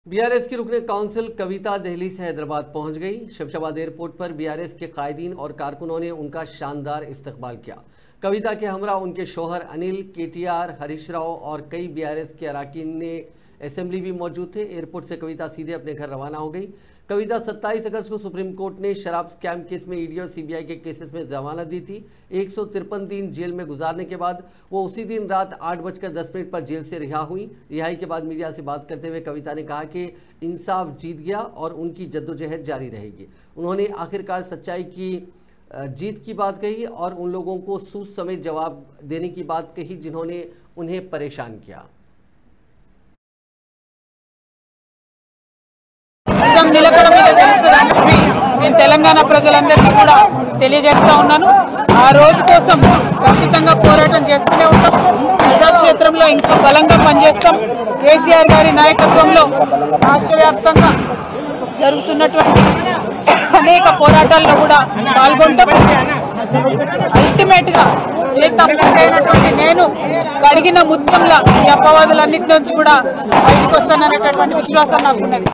BRS की रुकने council कविता दिल्ली से हैदराबाद पहुंच गई। शमशाबाद एयरपोर्ट पर बीआरएस के कायदीन और कारकुनों ने उनका शानदार इस्तकबाल किया। कविता के हमरा उनके शौहर अनिल, केटीआर, हरीश राव और कई बीआरएस के अरकान ने असेंबली भी मौजूद थे। एयरपोर्ट से कविता सीधे अपने घर रवाना हो गई। कविता 27 अगस्त को सुप्रीम कोर्ट ने शराब स्कैम केस में ईडी और सीबीआई के केसेस में जमानत दी थी। 153 दिन जेल में गुजारने के बाद वो उसी दिन रात 8:10 पर जेल से रिहा हुई। रिहाई के बाद मीडिया से बात करते हुए कविता ने कहा कि इंसाफ जीत गया और उनकी जद्दोजहद जारी रहेगी। उन्होंने आखिरकार सच्चाई की जीत की बात कही और उन लोगों को सूझ समेत जवाब देने की बात कही जिन्होंने उन्हें परेशान किया। నేను తెలంగాణ ప్రజలందరికీ కూడా తెలియజేస్తా ఉన్నాను। ఆ రోజు కోసం ఖచ్చితంగా పోరాటం చేస్తూనే ఉంటాం। ప్రజాక్షేత్రంలో ఇంకా బలంగా పనిచేస్తాం। కేసీఆర్ గారి నాయకత్వంలో రాష్ట్ర వ్యాప్తంగా జరుగుతున్నటువంటి అనేక పోరాటాల్లో కూడా పాల్గొంటాం। అల్టిమేట్ గా ఏ తప్పు చేయనటువంటి నేను కడిగిన ముత్యంలా ఈ అపవాదులన్నిటి నుంచి కూడా బయటకు వస్తాననేటటువంటి విశ్వాసం నాకు ఉన్నది।